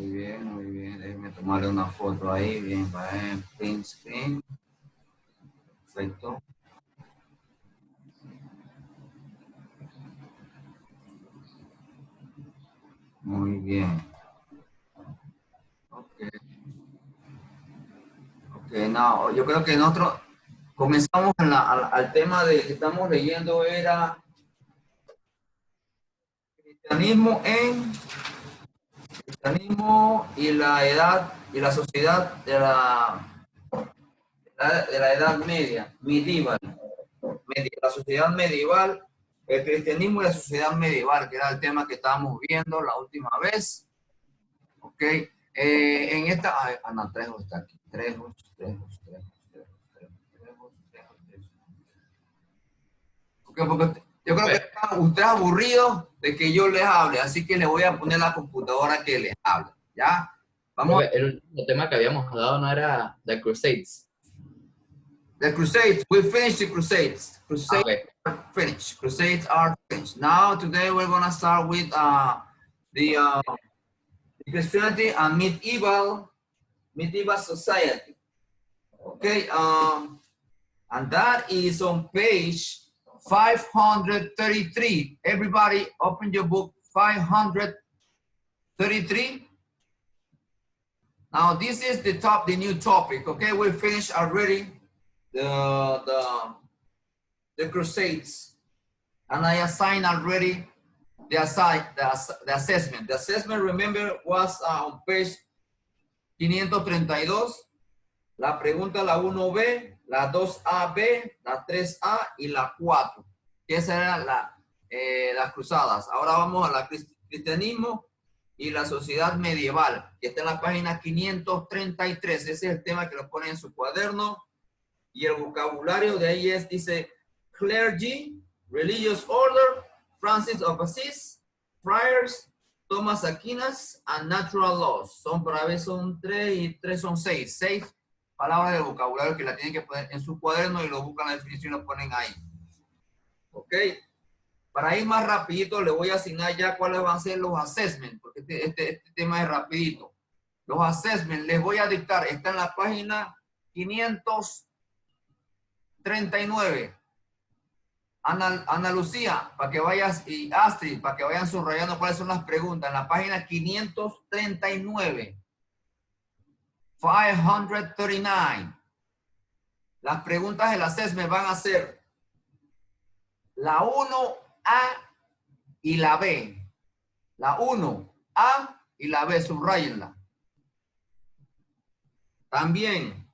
bien, muy bien. Déjenme tomarle una foto ahí, bien, print screen. Perfecto. Muy bien. Ok, no, yo creo que nosotros comenzamos al tema de que estamos leyendo era cristianismo y la edad y la sociedad de la edad media, medieval, la sociedad medieval, el cristianismo y la sociedad medieval, que era el tema que estábamos viendo la última vez. Ok, en esta, no, Trejo está aquí, Trejo. Okay, porque yo creo que están ustedes aburridos de que yo les hable, así que les voy a poner la computadora que les hable, ¿ya? Vamos. El último tema que habíamos dado no era The Crusades. The Crusades, we finished the Crusades. Crusades are finished. Crusades are finished. Now, today we're going to start with the Christianity and medieval society. Okay, and that is on page 533. Everybody open your book, 533. Now, this is the new topic. Okay, we finished already the Crusades, and I assigned already the assessment. The assessment, remember, was on page 532. La pregunta, la 1B, la 2AB, la 3A y la 4. Esas eran las cruzadas. Ahora vamos a la cristianismo y la sociedad medieval, que está en la página 533. Ese es el tema que lo ponen en su cuaderno. Y el vocabulario de ahí dice clergy, religious order, Francis of Assisi, friars, Thomas Aquinas, and natural laws. Son para ver, son 3 y 3 son 6. 6 palabras de vocabulario que la tienen que poner en su cuaderno y lo buscan la definición y lo ponen ahí. Ok. Para ir más rapidito, le voy a asignar ya cuáles van a ser los assessments, porque este tema es rapidito. Los assessments les voy a dictar, está en la página 539. Ana Lucía, para que vayas, y Astrid, para que vayan subrayando cuáles son las preguntas. En la página 539. 539. Las preguntas del assessment van a ser la 1A y la B. La 1A y la B, subrayenla. También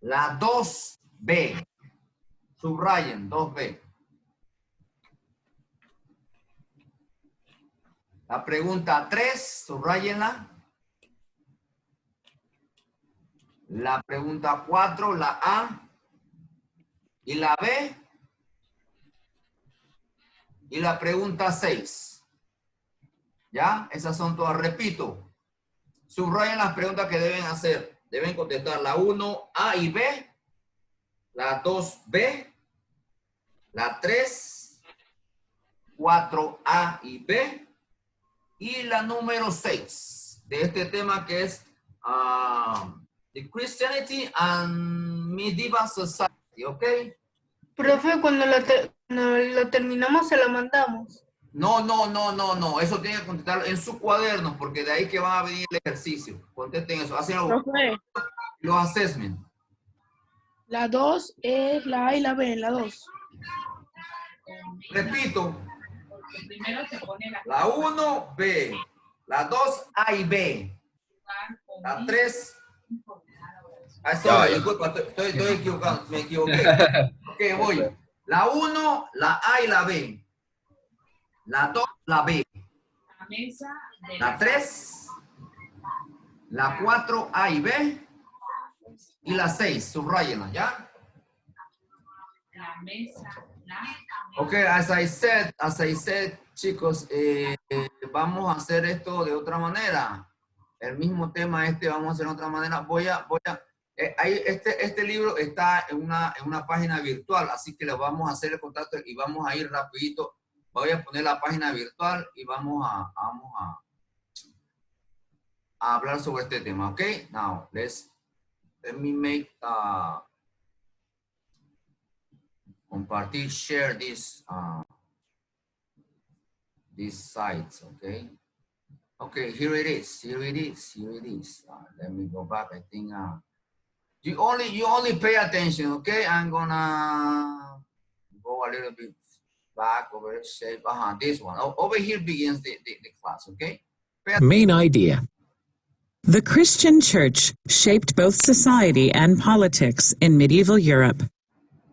la 2B. Subrayen, 2B. La pregunta 3, subrayenla. La pregunta 4, la A y la B. Y la pregunta 6. ¿Ya? Esas son todas. Repito, subrayen las preguntas que deben hacer. Deben contestar la 1A y B, la 2B, la 3, 4A y B, y la número 6 de este tema que es The Christianity and Medieval Society, ¿ok? Profe, cuando lo terminamos se lo mandamos. No. Eso tiene que contestar en su cuaderno, porque de ahí que va a venir el ejercicio. Contesten eso. Hacen los assessments. La 2 es la A y la B, la 2. Repito. La 1, B. La 2, A y B. La 3. Disculpa, estoy equivocado. Me equivoqué. Ok, voy. La 1, la A y la B. La 2, la B. La 3, la 4, A y B. Y la 6, subrayenla, ¿ya? Ok, as I said, chicos, vamos a hacer esto de otra manera. El mismo tema vamos a hacer de otra manera. Este libro está en una página virtual, así que le vamos a hacer el contacto y vamos a ir rapidito. Voy a poner la página virtual y vamos a a hablar sobre este tema, okay? Now, let me make, compartir, share this, these sites, okay? Okay, here it is. Let me go back. I think you only pay attention, okay? I'm gonna go a little bit back over the shape. This one. Over here begins the class, okay? Main idea. The Christian church shaped both society and politics in medieval Europe.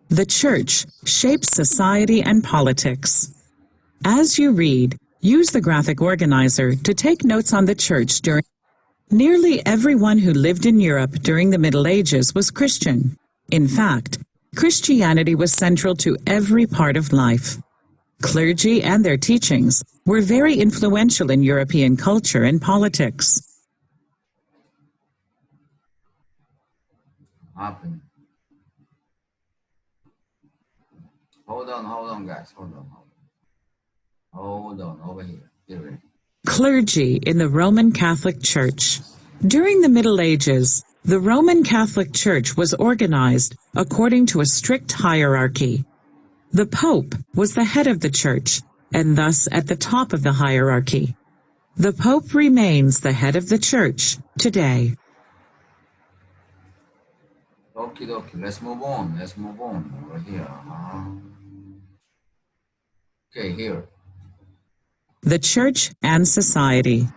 The church shapes society and politics. As you read, use the graphic organizer to take notes on the church during. Nearly everyone who lived in Europe during the Middle Ages was Christian. In fact, Christianity was central to every part of life. Clergy and their teachings were very influential in European culture and politics. Hold on, guys. Hold on, over here. Here. Clergy in the Roman Catholic Church. During the Middle Ages, the Roman Catholic Church was organized according to a strict hierarchy. The Pope was the head of the church, and thus at the top of the hierarchy. The Pope remains the head of the church today. Okay. Let's move on. Over here. Okay, here. The church and society.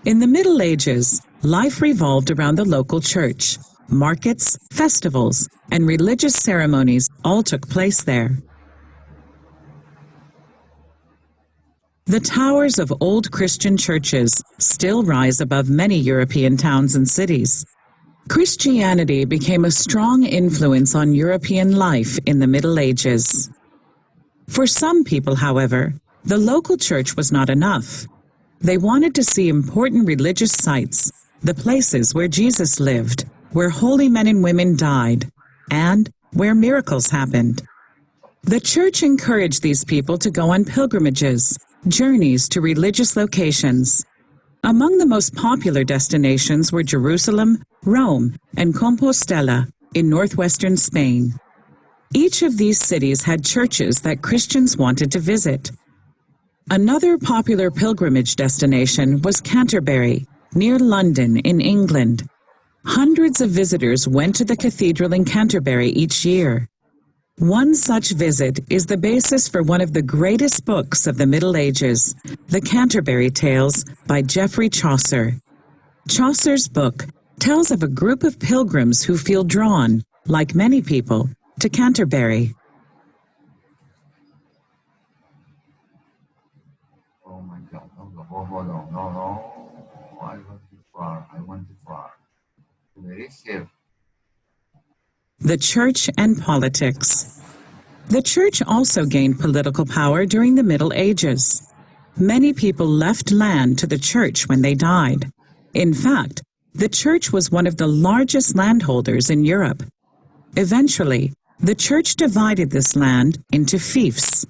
In the Middle Ages, life revolved around the local church. Markets, festivals, and religious ceremonies all took place there. The towers of old Christian churches still rise above many European towns and cities. Christianity became a strong influence on European life in the Middle Ages. For some people, however, the local church was not enough. They wanted to see important religious sites, the places where Jesus lived, where holy men and women died, and where miracles happened. The church encouraged these people to go on pilgrimages, journeys to religious locations. Among the most popular destinations were Jerusalem, Rome, and Compostela in northwestern Spain. Each of these cities had churches that Christians wanted to visit. Another popular pilgrimage destination was Canterbury, near London in England. Hundreds of visitors went to the cathedral in Canterbury each year. One such visit is the basis for one of the greatest books of the Middle Ages, The Canterbury Tales by Geoffrey Chaucer. Chaucer's book tells of a group of pilgrims who feel drawn, like many people, to Canterbury. Oh my God, hold on, no, I went too far. There is here. The church and politics. The church also gained political power during the Middle Ages. Many people left land to the church when they died. In fact, the church was one of the largest landholders in Europe. Eventually, the church divided this land into fiefs.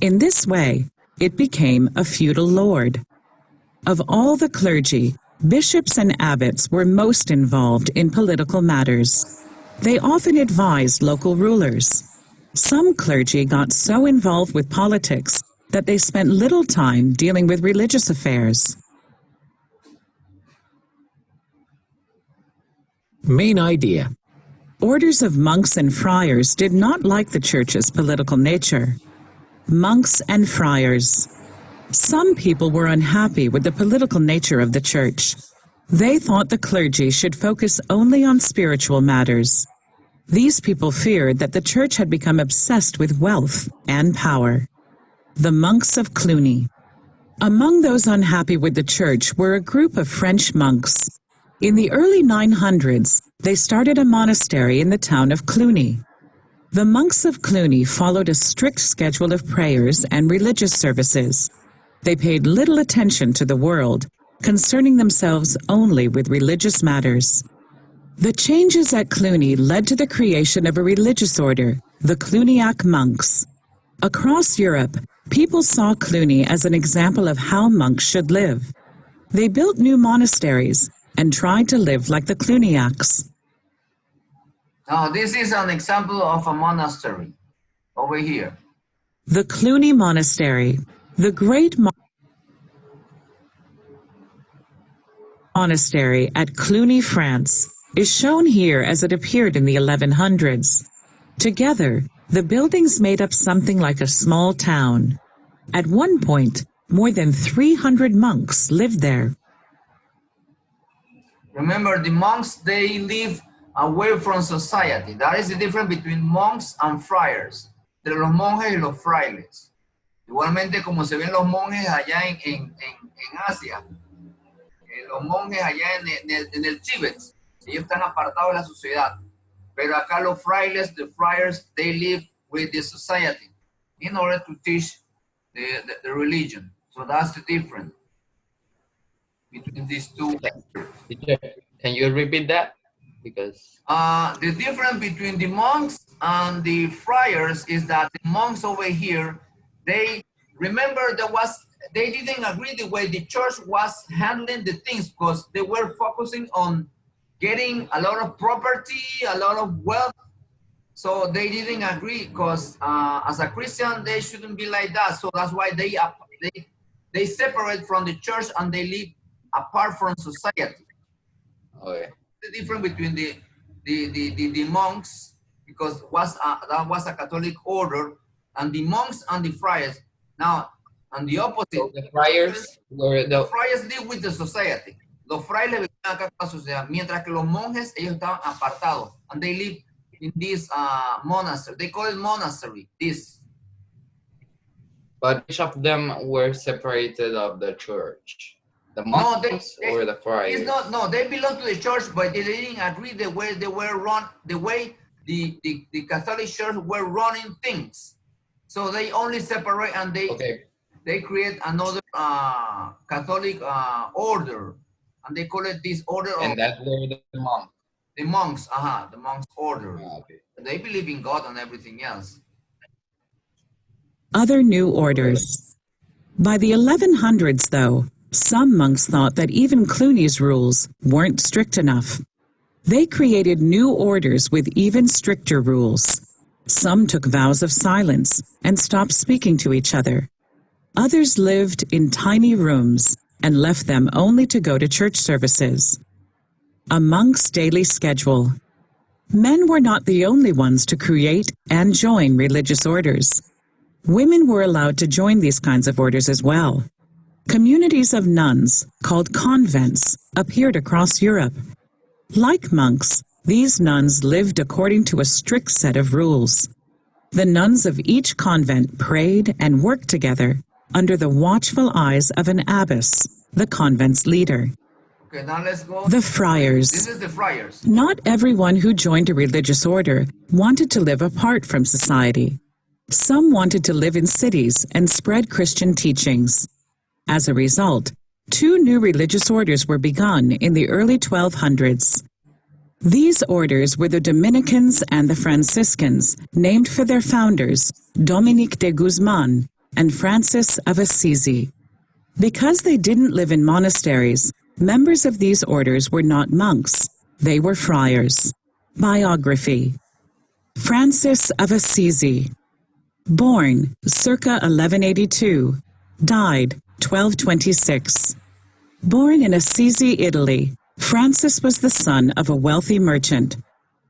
In this way, it became a feudal lord. Of all the clergy, bishops and abbots were most involved in political matters. They often advised local rulers. Some clergy got so involved with politics that they spent little time dealing with religious affairs. Main idea. Orders of monks and friars did not like the church's political nature. Monks and friars. Some people were unhappy with the political nature of the church. They thought the clergy should focus only on spiritual matters. These people feared that the church had become obsessed with wealth and power. The monks of Cluny. Among those unhappy with the church were a group of French monks. In the early 900s, they started a monastery in the town of Cluny. The monks of Cluny followed a strict schedule of prayers and religious services. They paid little attention to the world, concerning themselves only with religious matters. The changes at Cluny led to the creation of a religious order, the Cluniac monks. Across Europe, people saw Cluny as an example of how monks should live. They built new monasteries and tried to live like the Cluniacs. Now, this is an example of a monastery over here. The Cluny Monastery, the great monastery at Cluny, France, is shown here as it appeared in the 1100s. Together, the buildings made up something like a small town. At one point, more than 300 monks lived there. Remember, the monks, they live away from society. That is the difference between monks and friars. Entre los monjes y los frailes. Igualmente como se ven los monjes allá en Asia. Los monjes allá en el Tíbet. Ellos están apartados de la sociedad. Pero acá los frailes, the friars, they live with the society in order to teach the religion. So that's the difference between these two. Teacher, can you repeat that? Because the difference between the monks and the friars is that the monks over here, they didn't agree the way the church was handling the things, because they were focusing on getting a lot of property, a lot of wealth. So they didn't agree, because as a Christian, they shouldn't be like that. So that's why they separate from the church and they live apart from society. okay. The difference between the monks, because that was a Catholic order, and the monks and the friars. Now, on the opposite, So the friars were the friars live with the society. Los frailes vivían acá con la sociedad, mientras que los monjes, ellos estaban apartados, and they live in this monastery. They call it monastery, this. but each of them were separated of the church. The monks or the friars? They belong to the church, but they didn't agree the way they were run, the way the Catholic Church were running things. So they only separate, and they create another Catholic order, and they call it this order. And that were the monks. The monks, the monks order. Okay. They believe in God and everything else. Other new orders. By the 1100s, though, some monks thought that even Cluny's rules weren't strict enough. They created new orders with even stricter rules. Some took vows of silence and stopped speaking to each other. Others lived in tiny rooms and left them only to go to church services. A monk's daily schedule. Men were not the only ones to create and join religious orders. Women were allowed to join these kinds of orders as well. Communities of nuns, called convents, appeared across Europe. Like monks, these nuns lived according to a strict set of rules. The nuns of each convent prayed and worked together under the watchful eyes of an abbess, the convent's leader. Okay, now let's go. The friars. This is the friars. Not everyone who joined a religious order wanted to live apart from society. Some wanted to live in cities and spread Christian teachings. As a result, two new religious orders were begun in the early 1200s. These orders were the Dominicans and the Franciscans, named for their founders, Dominique de Guzman and Francis of Assisi. Because they didn't live in monasteries, members of these orders were not monks. They were friars. Biography. Francis of Assisi. Born circa 1182. Died 1226. Born in Assisi, Italy, Francis was the son of a wealthy merchant.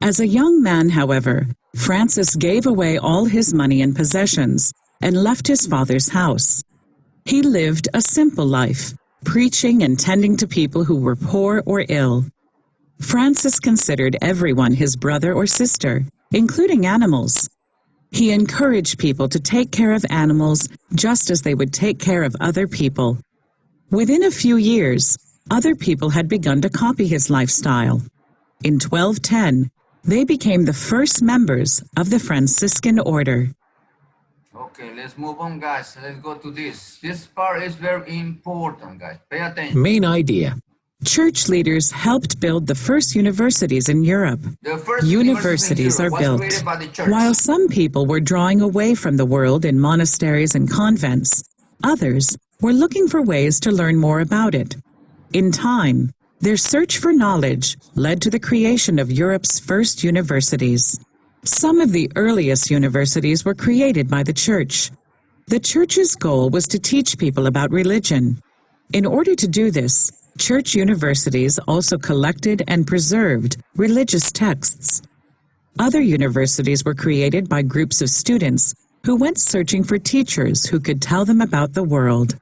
As a young man, however, Francis gave away all his money and possessions and left his father's house. He lived a simple life, preaching and tending to people who were poor or ill. Francis considered everyone his brother or sister, including animals. He encouraged people to take care of animals just as they would take care of other people. Within a few years, other people had begun to copy his lifestyle. In 1210, they became the first members of the Franciscan order. Okay, let's move on, guys. Let's go to this. This part is very important, guys. Pay attention. Main idea. Church leaders helped build the first universities in Europe. The first Universities are was built. created by the church. While some people were drawing away from the world in monasteries and convents, others were looking for ways to learn more about it. In time, their search for knowledge led to the creation of Europe's first universities. Some of the earliest universities were created by the Church. The Church's goal was to teach people about religion. In order to do this, Church universities also collected and preserved religious texts. Other universities were created by groups of students who went searching for teachers who could tell them about the world.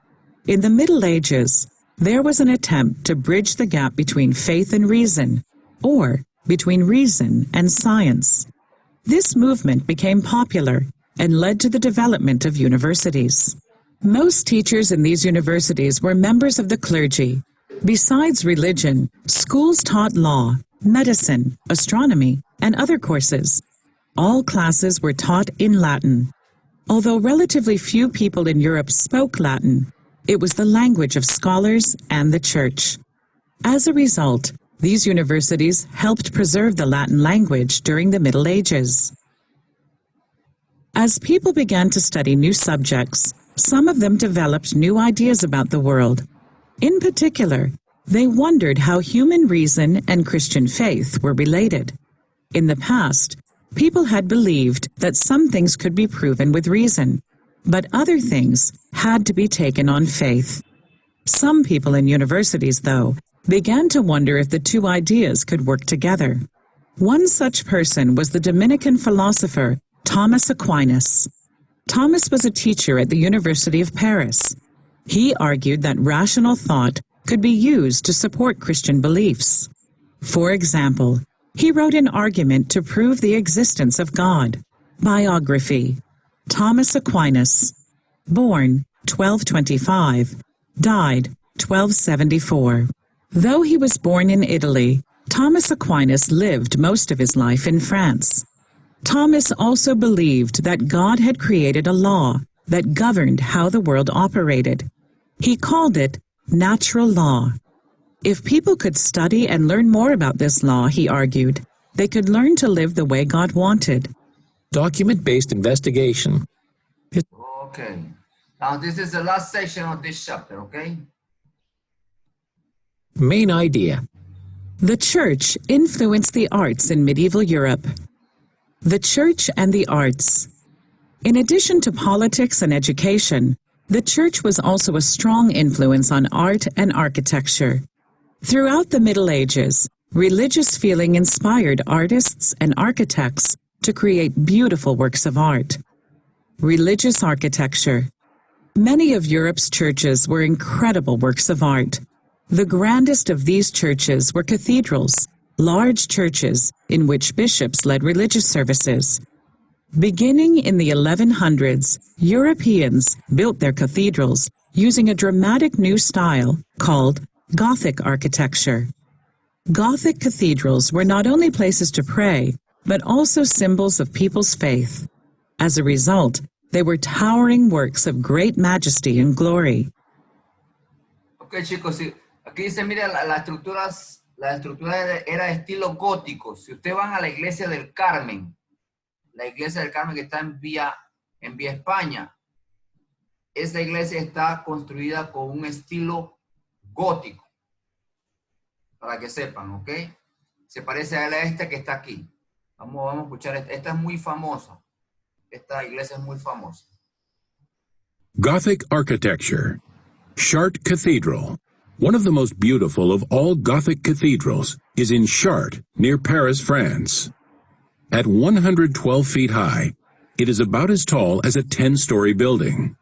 In the Middle Ages, there was an attempt to bridge the gap between faith and reason, or between reason and science. This movement became popular and led to the development of universities. Most teachers in these universities were members of the clergy. Besides religion, schools taught law, medicine, astronomy, and other courses. All classes were taught in Latin. Although relatively few people in Europe spoke Latin, it was the language of scholars and the Church. As a result, these universities helped preserve the Latin language during the Middle Ages. As people began to study new subjects, some of them developed new ideas about the world. In particular, they wondered how human reason and Christian faith were related. In the past, people had believed that some things could be proven with reason, but other things had to be taken on faith. Some people in universities, though, began to wonder if the two ideas could work together. One such person was the Dominican philosopher Thomas Aquinas. Thomas was a teacher at the University of Paris. He argued that rational thought could be used to support Christian beliefs. For example, he wrote an argument to prove the existence of God. Biography: Thomas Aquinas, born 1225, died 1274. Though he was born in Italy, Thomas Aquinas lived most of his life in France. Thomas also believed that God had created a law that governed how the world operated. He called it natural law. If people could study and learn more about this law, he argued, they could learn to live the way God wanted. Document-based investigation. Okay. Now this is the last section of this chapter, okay? Main idea. The Church influenced the arts in medieval Europe. The Church and the arts. In addition to politics and education, the Church was also a strong influence on art and architecture. Throughout the Middle Ages, religious feeling inspired artists and architects to create beautiful works of art. Religious architecture. Many of Europe's churches were incredible works of art. The grandest of these churches were cathedrals, large churches in which bishops led religious services. Beginning in the 1100s, Europeans built their cathedrals using a dramatic new style called Gothic architecture. Gothic cathedrals were not only places to pray, but also symbols of people's faith. As a result, they were towering works of great majesty and glory. Ok, chicos, aquí dice, mira, la estructura era de estilo gótico. Si ustedes van a la iglesia del Carmen, la iglesia del Carmen que está en Vía España, esa iglesia está construida con un estilo gótico, para que sepan, ¿ok? Se parece a esta que está aquí. Vamos a escuchar esta. Esta es muy famosa. Esta iglesia es muy famosa. Gothic architecture. Chartres Cathedral. One of the most beautiful of all Gothic cathedrals is in Chartres, near Paris, France. At 112 feet high, it is about as tall as a 10-story building.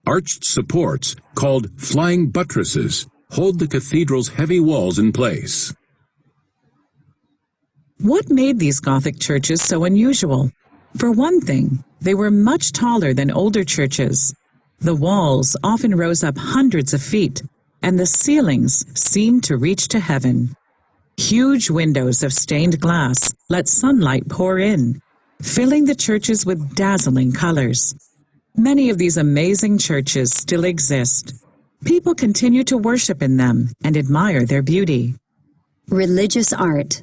Arched supports, called flying buttresses, hold the cathedral's heavy walls in place. What made these Gothic churches so unusual? For one thing, they were much taller than older churches. The walls often rose up hundreds of feet, and the ceilings seemed to reach to heaven. Huge windows of stained glass let sunlight pour in, filling the churches with dazzling colors. Many of these amazing churches still exist. People continue to worship in them and admire their beauty. Religious art.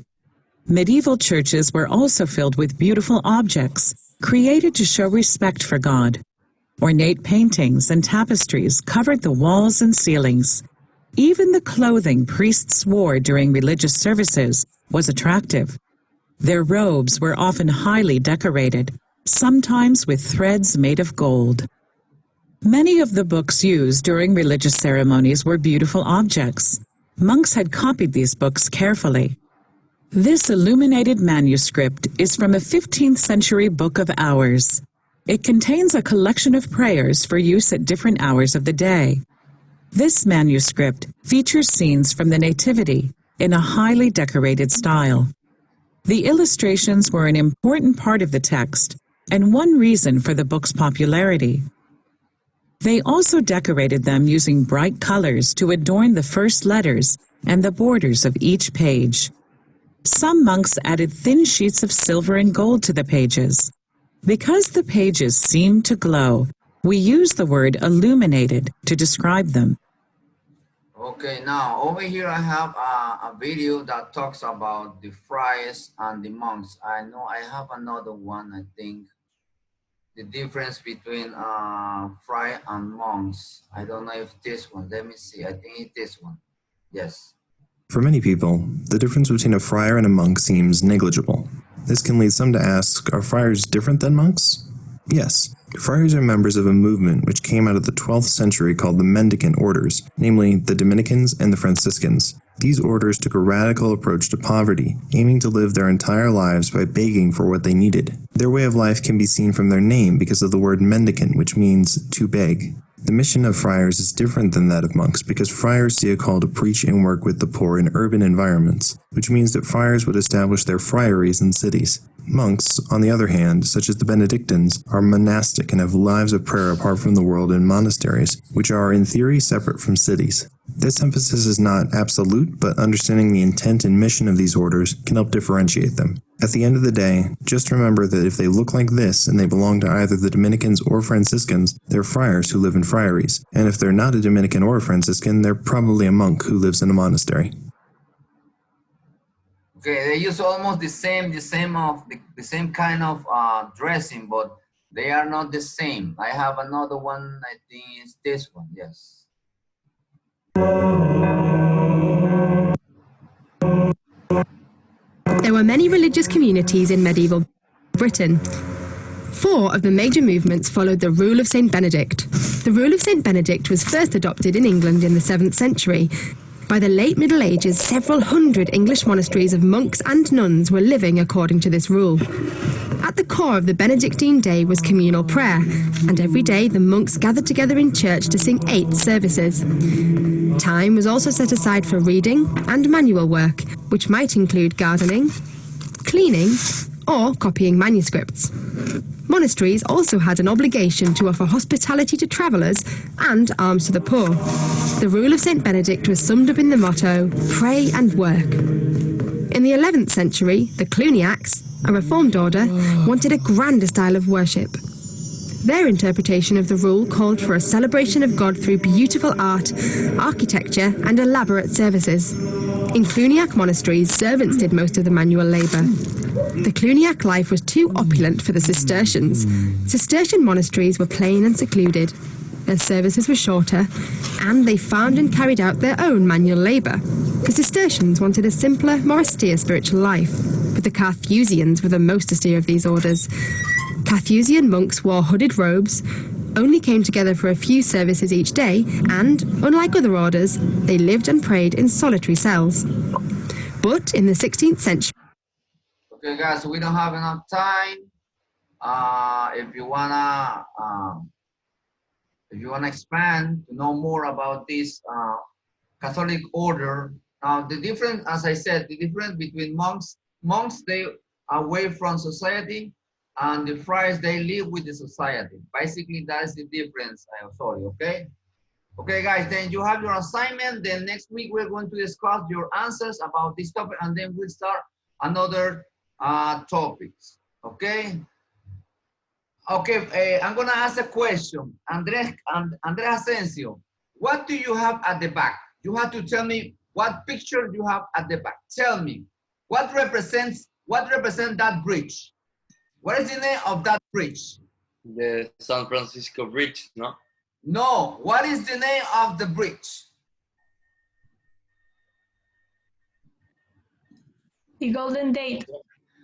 Medieval churches were also filled with beautiful objects, created to show respect for God. Ornate paintings and tapestries covered the walls and ceilings. Even the clothing priests wore during religious services was attractive. Their robes were often highly decorated, sometimes with threads made of gold. Many of the books used during religious ceremonies were beautiful objects. Monks had copied these books carefully. This illuminated manuscript is from a 15th century Book of Hours. It contains a collection of prayers for use at different hours of the day. This manuscript features scenes from the Nativity in a highly decorated style. The illustrations were an important part of the text and one reason for the book's popularity. They also decorated them using bright colors to adorn the first letters and the borders of each page. Some monks added thin sheets of silver and gold to the pages. Because the pages seemed to glow, we use the word illuminated to describe them. Okay, now over here I have a video that talks about the friars and the monks. I know I have another one, I think. The difference between friar and monks. I don't know if this one, let me see, I think it's this one. Yes. For many people, the difference between a friar and a monk seems negligible. This can lead some to ask, are friars different than monks? Yes, friars are members of a movement which came out of the 12th century called the Mendicant Orders, namely the Dominicans and the Franciscans. These orders took a radical approach to poverty, aiming to live their entire lives by begging for what they needed. Their way of life can be seen from their name because of the word mendicant, which means to beg. The mission of friars is different than that of monks because friars see a call to preach and work with the poor in urban environments, which means that friars would establish their friaries in cities. Monks, on the other hand, such as the Benedictines, are monastic and have lives of prayer apart from the world in monasteries, which are in theory separate from cities. This emphasis is not absolute, but understanding the intent and mission of these orders can help differentiate them. At the end of the day, just remember that if they look like this and they belong to either the Dominicans or Franciscans, they're friars who live in friaries, and if they're not a Dominican or a Franciscan, they're probably a monk who lives in a monastery. Okay, they use almost the same kind of dressing, but they are not the same. I have another one, I think it's this one, yes. There were many religious communities in medieval Britain. 4 of the major movements followed the rule of St. Benedict. The rule of St. Benedict was first adopted in England in the 7th century. By the late Middle Ages, several hundred English monasteries of monks and nuns were living according to this rule. At the core of the Benedictine day was communal prayer, and every day the monks gathered together in church to sing 8 services. Time was also set aside for reading and manual work, which might include gardening, cleaning, or copying manuscripts. Monasteries also had an obligation to offer hospitality to travellers and alms to the poor. The rule of St. Benedict was summed up in the motto, pray and work. In the 11th century, the Cluniacs, a reformed order, wanted a grander style of worship. Their interpretation of the rule called for a celebration of God through beautiful art, architecture, and elaborate services. In Cluniac monasteries, servants did most of the manual labour. The Cluniac life was too opulent for the Cistercians. Cistercian monasteries were plain and secluded. Their services were shorter, and they farmed and carried out their own manual labour. The Cistercians wanted a simpler, more austere spiritual life, but the Carthusians were the most austere of these orders. Carthusian monks wore hooded robes, only came together for a few services each day, and, unlike other orders, they lived and prayed in solitary cells. But in the 16th century... Okay, guys, we don't have enough time. If you wanna expand to know more about this Catholic order, now the difference, as I said, the difference between monks, they are away from society, and the friars, they live with the society. Basically, that's the difference. I'm sorry, okay? Okay, guys, then you have your assignment. Then next week, we're going to discuss your answers about this topic, and then we'll start another topics, okay? Okay, I'm gonna ask a question. Andres Asensio, what do you have at the back? You have to tell me what picture you have at the back. Tell me, what represents that bridge? What is the name of that bridge? The San Francisco Bridge, no? No, what is the name of the bridge? The golden date.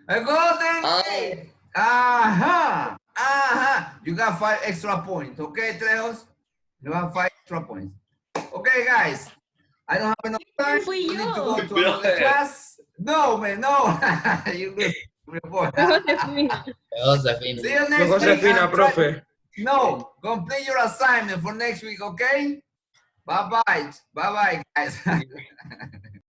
A golden date. Uh-huh. Uh-huh. You got 5 extra points. Okay, Trejos? You have 5 extra points. Okay, guys. I don't have enough time. We need to go to another class. No, man, no. You lose your point. See you next Josefina, week. profe. No, complete your assignment for next week, okay? Bye-bye. Bye-bye, guys.